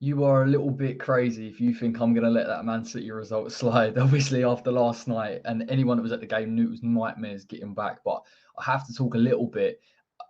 You are a little bit crazy if you think I'm going to let that Man City result slide. Obviously, after last night, and anyone that was at the game knew it was nightmares getting back. But I have to talk a little bit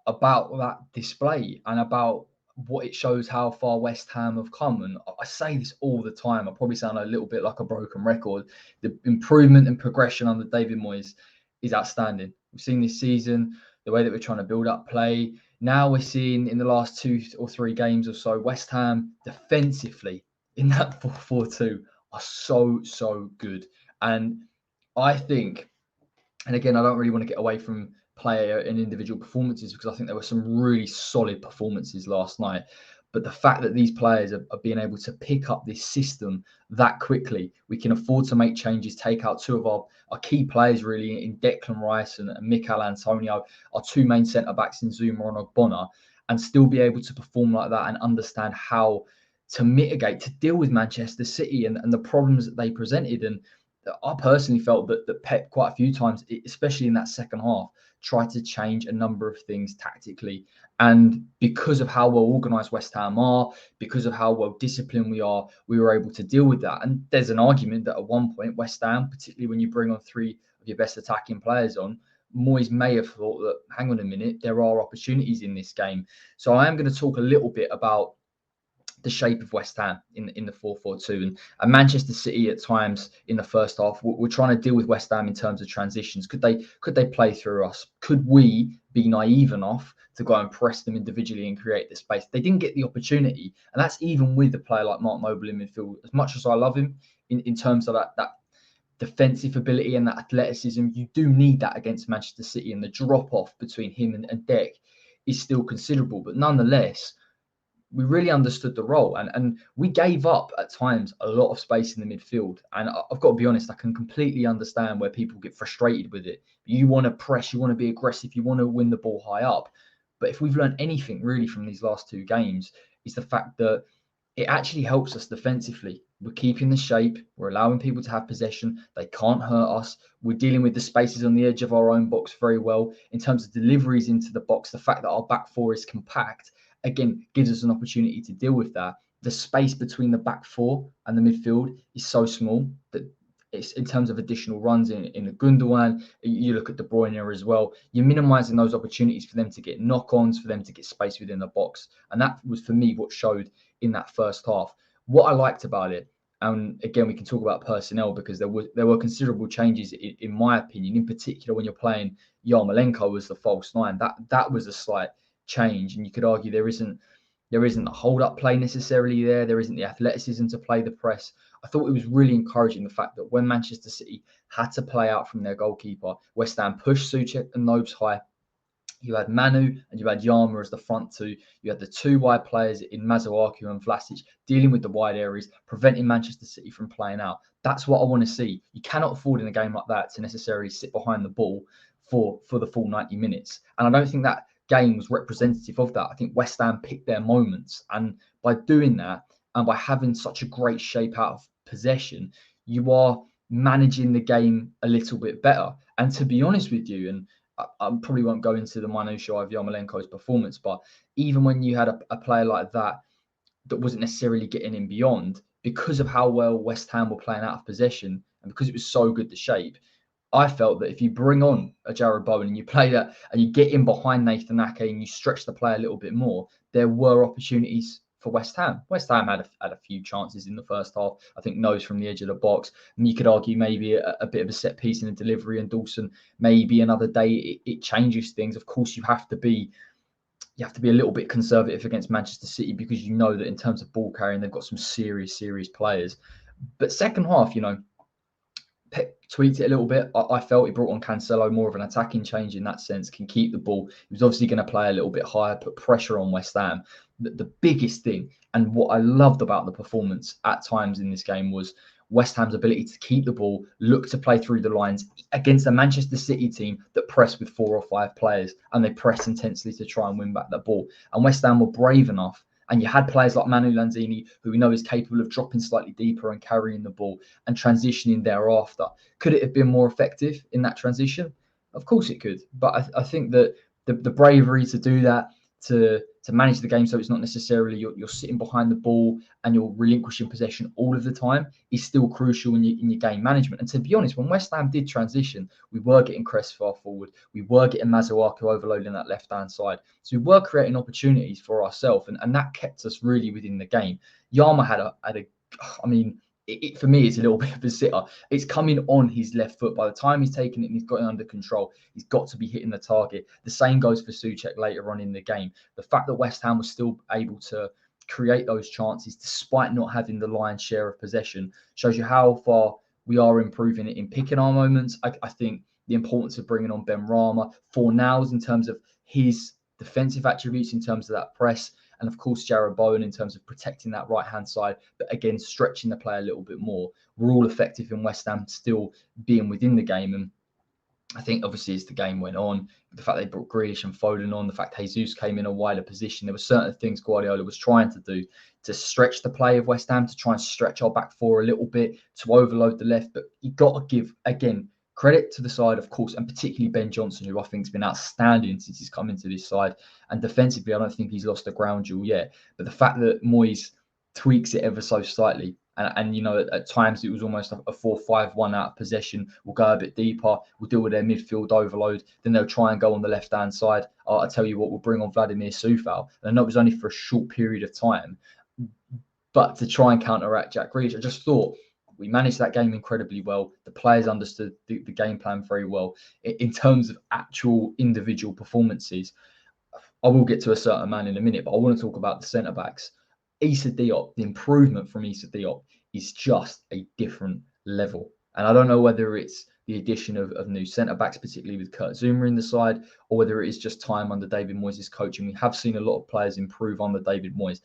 about that display and about what it shows how far West Ham have come. And I say this all the time. I probably sound a little bit like a broken record. The improvement and progression under David Moyes is outstanding. We've seen this season the way that we're trying to build up play. Now we're seeing in the last 2 or 3 games or so, West Ham defensively in that 4-4-2 are so good. And I think, and again, I don't really want to get away from player and individual performances because I think there were some really solid performances last night. But the fact that these players are being able to pick up this system that quickly, we can afford to make changes, take out two of our key players really in Declan Rice and Mikel Antonio, our two main centre-backs in Zuma and Ogbonna, and still be able to perform like that and understand how to mitigate, to deal with Manchester City and the problems that they presented. And I personally felt that Pep quite a few times, especially in that second half, tried to change a number of things tactically. And because of how well organised West Ham are, because of how well disciplined we are, we were able to deal with that. And there's an argument that at one point, West Ham, particularly when you bring on three of your best attacking players on, Moyes may have thought that, hang on a minute, there are opportunities in this game. So I am going to talk a little bit about the shape of West Ham in the 4-4-2 and Manchester City at times in the first half. We're trying to deal with West Ham in terms of transitions. Could they play through us? Could we be naive enough to go and press them individually and create the space? They didn't get the opportunity, and that's even with a player like Mark Noble in midfield. As much as I love him in terms of that defensive ability and that athleticism, you do need that against Manchester City, and the drop off between him and Dec is still considerable. But nonetheless, we really understood the role and we gave up at times a lot of space in the midfield. And I've got to be honest, I can completely understand where people get frustrated with it. You want to press, you want to be aggressive, you want to win the ball high up. But if we've learned anything really from these last 2 games, is the fact that it actually helps us defensively. We're keeping the shape. We're allowing people to have possession. They can't hurt us. We're dealing with the spaces on the edge of our own box very well. In terms of deliveries into the box, the fact that our back four is compact, again, gives us an opportunity to deal with that. The space between the back four and the midfield is so small that it's in terms of additional runs in the Gundogan, you look at De Bruyne as well, you're minimising those opportunities for them to get knock-ons, for them to get space within the box. And that was, for me, what showed in that first half. What I liked about it, and again, we can talk about personnel because there were considerable changes in my opinion, in particular when you're playing Yarmolenko as the false nine. That was a slight change, and you could argue there isn't a hold-up play necessarily there. There isn't the athleticism to play the press. I thought it was really encouraging the fact that when Manchester City had to play out from their goalkeeper, West Ham pushed Souček and Nobes high. You had Manu and you had Yama as the front two. You had the two wide players in Masuaku and Vlasic dealing with the wide areas, preventing Manchester City from playing out. That's what I want to see. You cannot afford in a game like that to necessarily sit behind the ball for the full 90 minutes. And I don't think that game was representative of that. I think West Ham picked their moments. And by doing that and by having such a great shape out of possession, you are managing the game a little bit better. And to be honest with you, and I probably won't go into the minutiae of Yarmolenko's performance, but even when you had a player like that wasn't necessarily getting in beyond, because of how well West Ham were playing out of possession and because it was so good the shape, I felt that if you bring on a Jarrod Bowen and you play that and you get in behind Nathan Ake and you stretch the play a little bit more, there were opportunities for West Ham. West Ham had a few chances in the first half. I think Nose from the edge of the box. And you could argue maybe a bit of a set piece in the delivery, and Dawson maybe another day it changes things. Of course, you have to be a little bit conservative against Manchester City because you know that in terms of ball carrying, they've got some serious players. But second half, Pep tweaked it a little bit. I felt he brought on Cancelo, more of an attacking change in that sense, can keep the ball. He was obviously going to play a little bit higher, put pressure on West Ham. The biggest thing, and what I loved about the performance at times in this game, was West Ham's ability to keep the ball, look to play through the lines against a Manchester City team that press with 4 or 5 players, and they press intensely to try and win back that ball. And West Ham were brave enough. And you had players like Manu Lanzini, who we know is capable of dropping slightly deeper and carrying the ball and transitioning thereafter. Could it have been more effective in that transition? Of course it could. But I think that the bravery to do that, to manage the game, so it's not necessarily you're sitting behind the ball and you're relinquishing possession all of the time, is still crucial in your game management. And to be honest, when West Ham did transition, we were getting Crest far forward, we were getting Masuaku overloading that left-hand side. So we were creating opportunities for ourselves, and that kept us really within the game. Yama had a I mean, for me, it's a little bit of a sitter. It's coming on his left foot. By the time he's taken it and he's got it under control, he's got to be hitting the target. The same goes for Souček later on in the game. The fact that West Ham was still able to create those chances despite not having the lion's share of possession shows you how far we are improving it in picking our moments. I think the importance of bringing on Ben Rama for Nows in terms of his defensive attributes, in terms of that press, and of course Jarrod Bowen in terms of protecting that right-hand side, but again, stretching the play a little bit more. We're all effective in West Ham still being within the game. And I think obviously as the game went on, the fact they brought Grealish and Foden on, the fact Jesus came in a wider position, there were certain things Guardiola was trying to do to stretch the play of West Ham, to try and stretch our back four a little bit, to overload the left. But you got to give, again, credit to the side, of course, and particularly Ben Johnson, who I think has been outstanding since he's come into this side. And defensively, I don't think he's lost a ground jewel yet. But the fact that Moyes tweaks it ever so slightly, and you know, at times it was almost a 4-5-1 out of possession. We'll go a bit deeper. We'll deal with their midfield overload. Then they'll try and go on the left-hand side. I tell you what, we'll bring on Vladimir Coufal. And I know it was only for a short period of time, but to try and counteract Jack Grealish, I just thought we managed that game incredibly well. The players understood the game plan very well. In terms of actual individual performances, I will get to a certain man in a minute, but I want to talk about the centre-backs. Issa Diop, the improvement from Issa Diop is just a different level. And I don't know whether it's the addition of new centre-backs, particularly with Kurt Zouma in the side, or whether it is just time under David Moyes' coaching. We have seen a lot of players improve under David Moyes.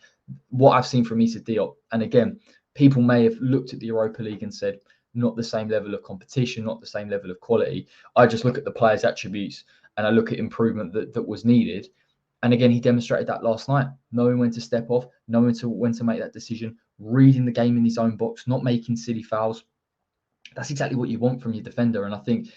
What I've seen from Issa Diop, and again, people may have looked at the Europa League and said, not the same level of competition, not the same level of quality. I just look at the players' attributes and I look at improvement that was needed. And again, he demonstrated that last night, knowing when to step off, knowing when to make that decision, reading the game in his own box, not making silly fouls. That's exactly what you want from your defender. And I think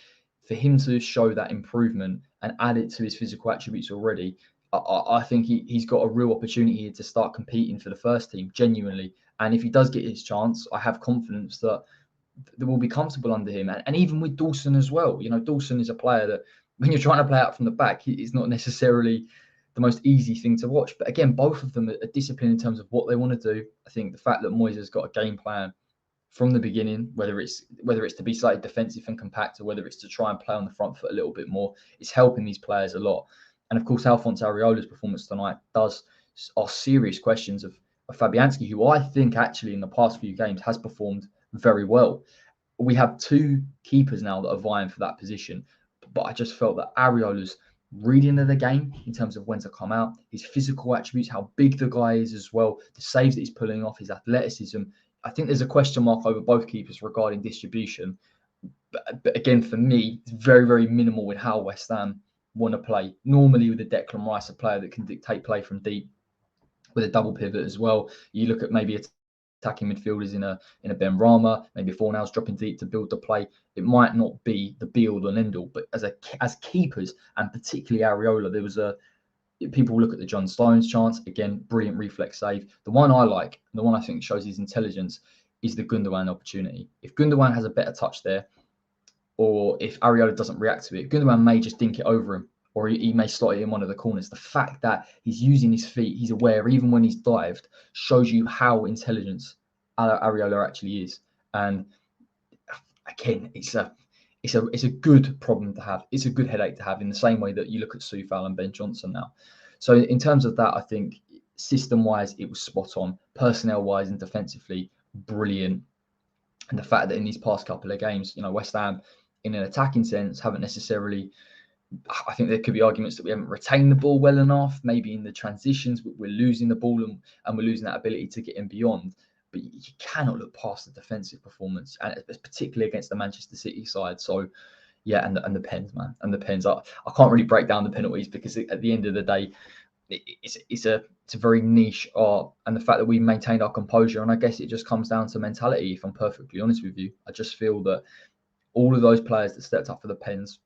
for him to show that improvement and add it to his physical attributes already, I think he's got a real opportunity here to start competing for the first team, genuinely. And if he does get his chance, I have confidence that will be comfortable under him. And even with Dawson as well. You know, Dawson is a player that when you're trying to play out from the back, he's not necessarily the most easy thing to watch. But again, both of them are disciplined in terms of what they want to do. I think the fact that Moyes has got a game plan from the beginning, whether it's to be slightly defensive and compact, or whether it's to try and play on the front foot a little bit more, it's helping these players a lot. And of course, Alphonse Areola's performance tonight does ask serious questions of Fabianski, who I think actually in the past few games has performed very well. We have two keepers now that are vying for that position, but I just felt that Areola's reading of the game in terms of when to come out, his physical attributes, how big the guy is as well, the saves that he's pulling off, his athleticism. I think there's a question mark over both keepers regarding distribution. But again, for me, it's very, very minimal with how West Ham want to play. Normally with a Declan Rice, a player that can dictate play from deep with a double pivot as well. You look at maybe attacking midfielders in a Ben Rama, maybe Fornals dropping deep to build the play. It might not be the be all and end all, but as keepers, and particularly Areola, there was people look at the John Stones chance. Again, brilliant reflex save. The one I like, the one I think shows his intelligence, is the Gundogan opportunity. If Gundogan has a better touch there, or if Areola doesn't react to it, Gundogan may just dink it over him, or he may slot it in one of the corners. The fact that he's using his feet, he's aware, even when he's dived, shows you how intelligent Areola actually is. And again, it's a good problem to have. It's a good headache to have, in the same way that you look at Coufal and Ben Johnson now. So in terms of that, I think system-wise, it was spot on. Personnel-wise and defensively, brilliant. And the fact that in these past couple of games, West Ham, in an attacking sense, haven't necessarily... I think there could be arguments that we haven't retained the ball well enough. Maybe in the transitions, we're losing the ball and we're losing that ability to get in beyond. But you cannot look past the defensive performance, and particularly against the Manchester City side. So, yeah, and the pens, man, and the pens. I can't really break down the penalties, because at the end of the day, it's a very niche art, and the fact that we maintained our composure. And I guess it just comes down to mentality. If I'm perfectly honest with you, I just feel that all of those players that stepped up for the pens,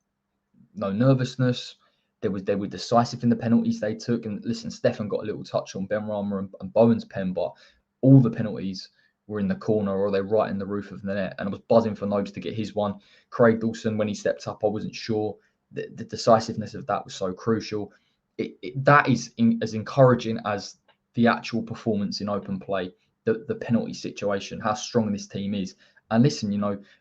no nervousness, They were decisive in the penalties they took. And listen, Stefan got a little touch on Benrahma and Bowen's pen, but all the penalties were in the corner or they're right in the roof of the net. And I was buzzing for Nobes to get his one. Craig Dawson, when he stepped up, I wasn't sure. The decisiveness of that was so crucial. That is as encouraging as the actual performance in open play, the penalty situation, how strong this team is. And listen,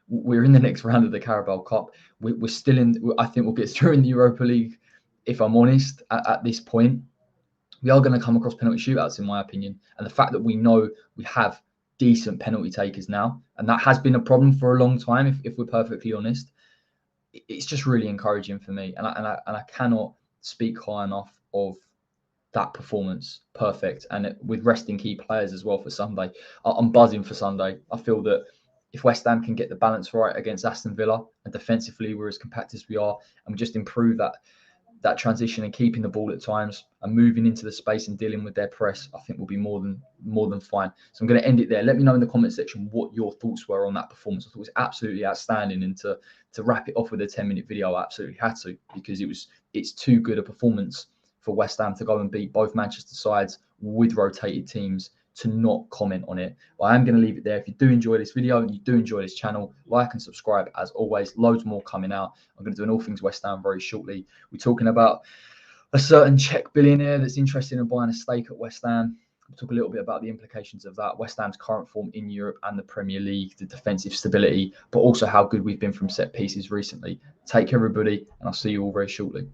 we're in the next round of the Carabao Cup. We're still in. I think we'll get through in the Europa League. If I'm honest, at this point, we are going to come across penalty shootouts, in my opinion. And the fact that we know we have decent penalty takers now, and that has been a problem for a long time, if we're perfectly honest, it's just really encouraging for me. And I cannot speak high enough of that performance. Perfect. And with resting key players as well for Sunday, I'm buzzing for Sunday. I feel that if West Ham can get the balance right against Aston Villa, and defensively we're as compact as we are, and we just improve that transition and keeping the ball at times and moving into the space and dealing with their press, I think will be more than fine. So I'm going to end it there. Let me know in the comment section what your thoughts were on that performance. I thought it was absolutely outstanding, and to wrap it off with a 10-minute video, I absolutely had to, because it's too good a performance for West Ham to go and beat both Manchester sides with rotated teams to not comment on it. But I am going to leave it there. If you do enjoy this video and you do enjoy this channel, like and subscribe. As always, loads more coming out. I'm going to do an All Things West Ham very shortly. We're talking about a certain Czech billionaire that's interested in buying a stake at West Ham. We'll talk a little bit about the implications of that, West Ham's current form in Europe and the Premier League, the defensive stability, but also how good we've been from set pieces recently. Take care, everybody, and I'll see you all very shortly.